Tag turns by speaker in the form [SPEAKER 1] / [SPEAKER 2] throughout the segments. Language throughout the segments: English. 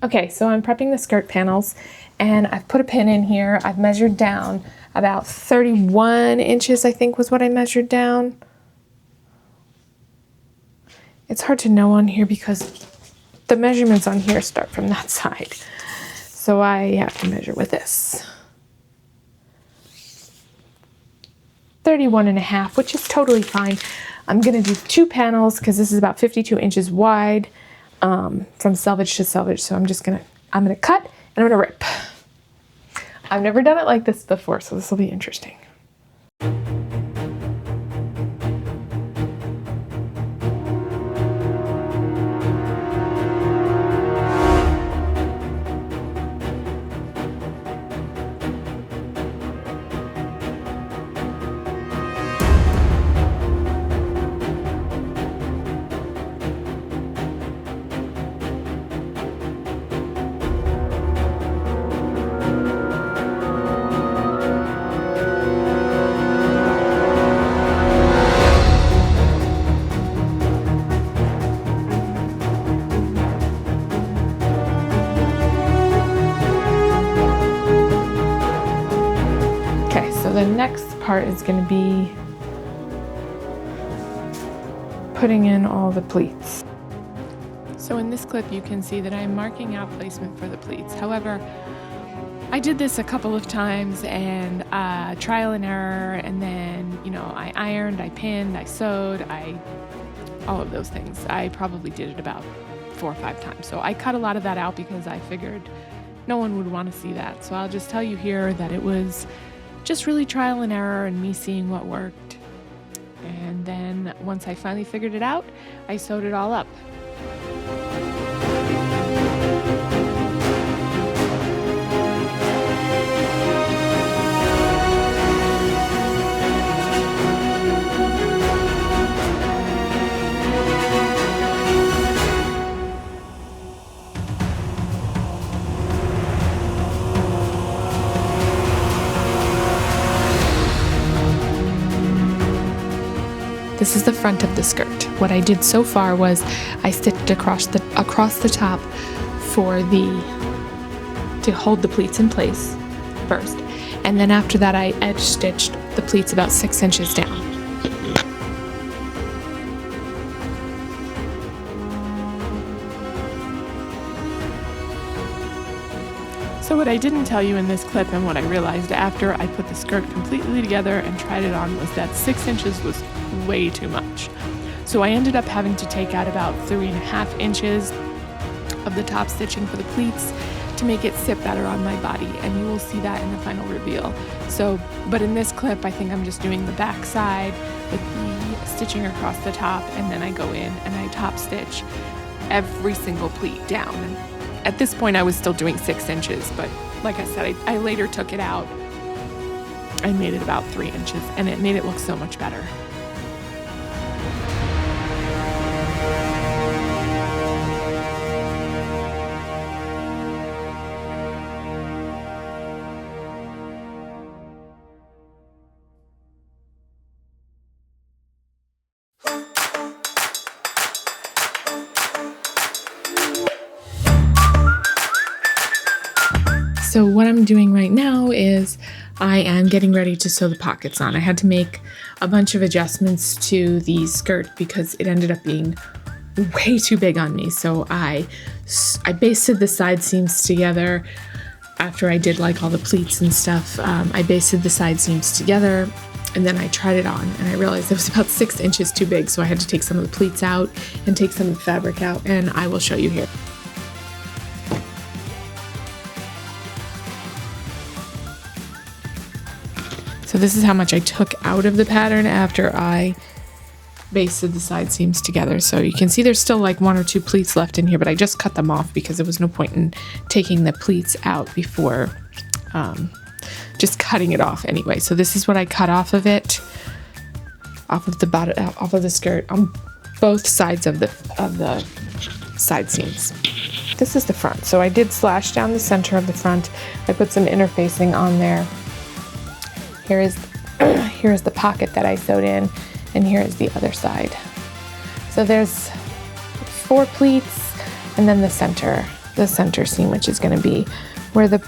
[SPEAKER 1] Okay, so I'm prepping the skirt panels and I've put a pin in here. I've measured down about 31 inches, I think was what I measured down. It's hard to know on here because the measurements on here start from that side. So I have to measure with this. 31.5, which is totally fine. I'm gonna do 2 panels because this is about 52 inches wide from selvage to selvage. So I'm gonna cut and I'm gonna rip. I've never done it like this before, so this will be interesting. So the next part is going to be putting in all the pleats. So in this clip you can see that I'm marking out placement for the pleats. However, I did this a couple of times and trial and error, and then, you know, I ironed, I pinned, I sewed, all of those things. I probably did it about 4 or 5 times. So I cut a lot of that out because I figured no one would want to see that. So I'll just tell you here that it was just really trial and error and me seeing what worked. And then once I finally figured it out, I sewed it all up. This is the front of the skirt. What I did so far was I stitched across the top to hold the pleats in place first, and then after that I edge stitched the pleats about 6 inches down. So what I didn't tell you in this clip, and what I realized after I put the skirt completely together and tried it on, was that 6 inches was way too much. So I ended up having to take out about 3.5 inches of the top stitching for the pleats to make it sit better on my body, and you will see that in the final reveal. So, but in this clip, I think I'm just doing the back side with the stitching across the top, and then I go in and I top stitch every single pleat down. And at this point I was still doing 6 inches, but like I said, I later took it out. I made it about 3 inches, and it made it look so much better. So what I'm doing right now is I am getting ready to sew the pockets on. I had to make a bunch of adjustments to the skirt because it ended up being way too big on me. So I basted the side seams together after I did like all the pleats and stuff. I basted the side seams together, and then I tried it on, and I realized it was about 6 inches too big. So I had to take some of the pleats out and take some of the fabric out, and I will show you here. So this is how much I took out of the pattern after I basted the side seams together. So you can see there's still like 1 or 2 pleats left in here, but I just cut them off because there was no point in taking the pleats out before just cutting it off anyway. So this is what I cut off of it, off of the bottom, off of the skirt on both sides of the side seams. This is the front. So I did slash down the center of the front. I put some interfacing on there. Here is the pocket that I sewed in, and here is the other side. So there's 4 pleats, and then the center the center seam, which is going to be where the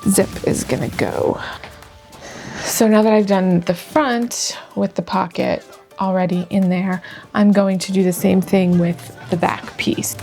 [SPEAKER 1] zip is going to go. So now that I've done the front with the pocket already in there, I'm going to do the same thing with the back piece.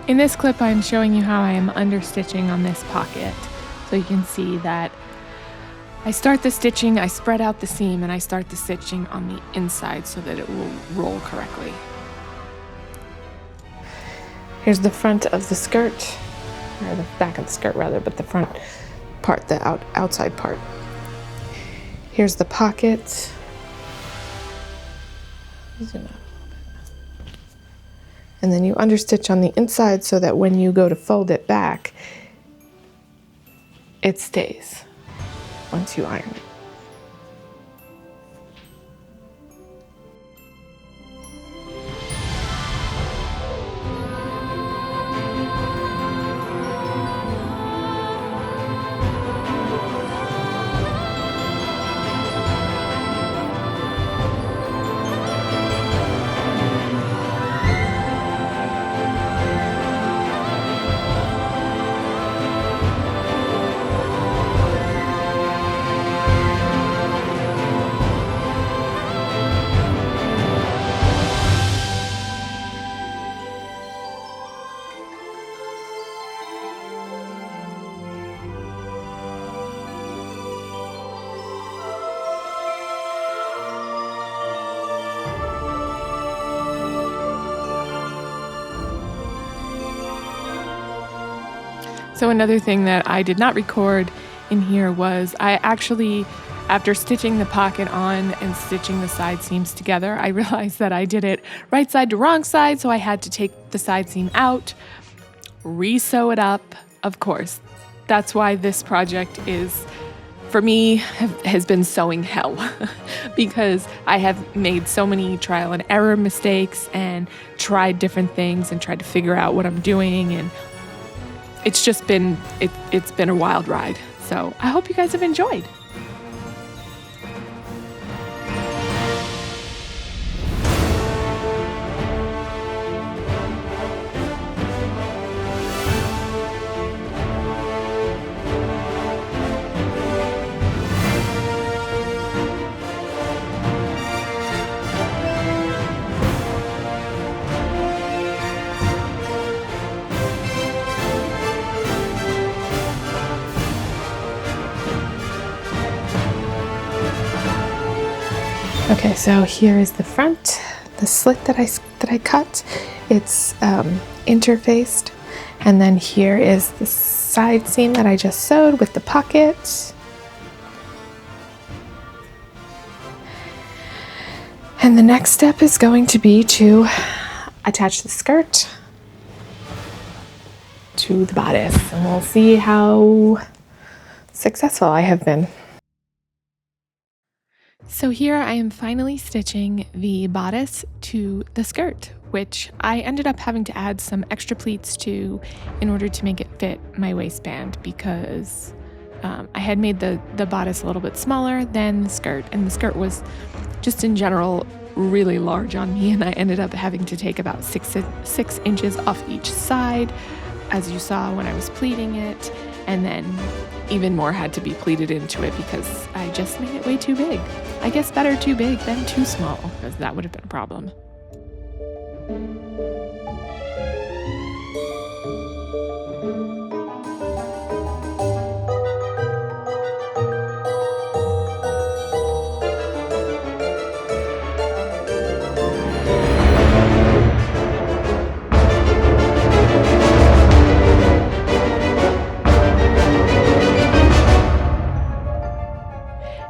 [SPEAKER 1] In this clip, I'm showing you how I am understitching on this pocket. So you can see that I start the stitching, I spread out the seam, and I start the stitching on the inside so that it will roll correctly. Here's the front of the skirt, or the back of the skirt rather, but the front part, the outside part. Here's the pocket. Zoom out. And then you understitch on the inside so that when you go to fold it back, it stays once you iron it. So another thing that I did not record in here was I actually, after stitching the pocket on and stitching the side seams together, I realized that I did it right side to wrong side, so I had to take the side seam out, re-sew it up. Of course, that's why this project is, for me, has been sewing hell because I have made so many trial and error mistakes and tried different things and tried to figure out what I'm doing, and it's just been, it's been a wild ride. So I hope you guys have enjoyed. Okay, so here is the front, the slit that I cut. It's interfaced, and then here is the side seam that I just sewed with the pocket. And the next step is going to be to attach the skirt to the bodice, and we'll see how successful I have been. So here I am finally stitching the bodice to the skirt, which I ended up having to add some extra pleats to in order to make it fit my waistband, because I had made the bodice a little bit smaller than the skirt, and the skirt was just in general really large on me, and I ended up having to take about 6 inches off each side, as you saw when I was pleating it, and then even more had to be pleated into it because I just made it way too big. I guess better too big than too small, because that would have been a problem.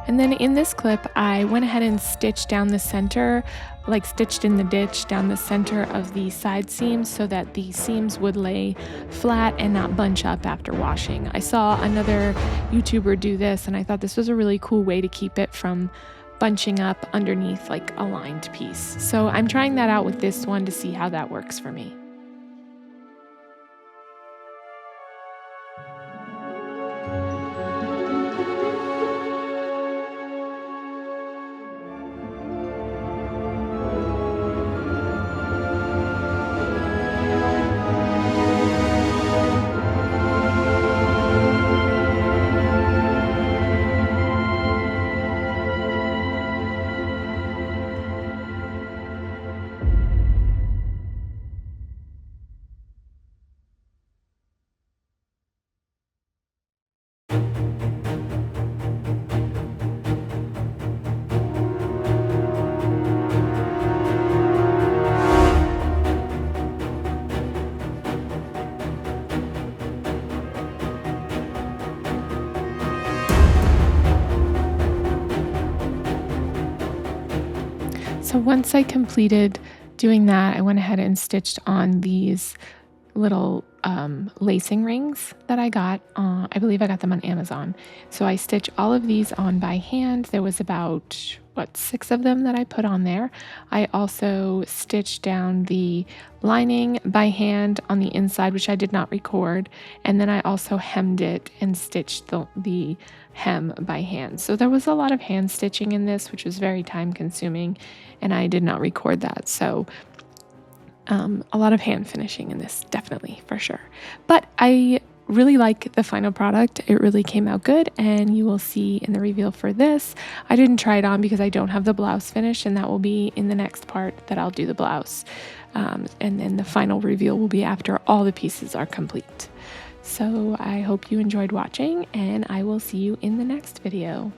[SPEAKER 1] And then in this clip, I went ahead and stitched down the center, like stitched in the ditch down the center of the side seams so that the seams would lay flat and not bunch up after washing. I saw another YouTuber do this, and I thought this was a really cool way to keep it from bunching up underneath like a lined piece. So I'm trying that out with this one to see how that works for me. So once I completed doing that, I went ahead and stitched on these little lacing rings that I got. I believe I got them on Amazon. So I stitch all of these on by hand. There was about, 6 of them that I put on there. I also stitched down the lining by hand on the inside, which I did not record. And then I also hemmed it and stitched the hem by hand. So there was a lot of hand stitching in this, which was very time consuming, and I did not record that. So a lot of hand finishing in this, definitely, for sure. But I really like the final product. It really came out good, and you will see in the reveal for this. I didn't try it on because I don't have the blouse finished, and that will be in the next part that I'll do the blouse. And then the final reveal will be after all the pieces are complete. So I hope you enjoyed watching, and I will see you in the next video.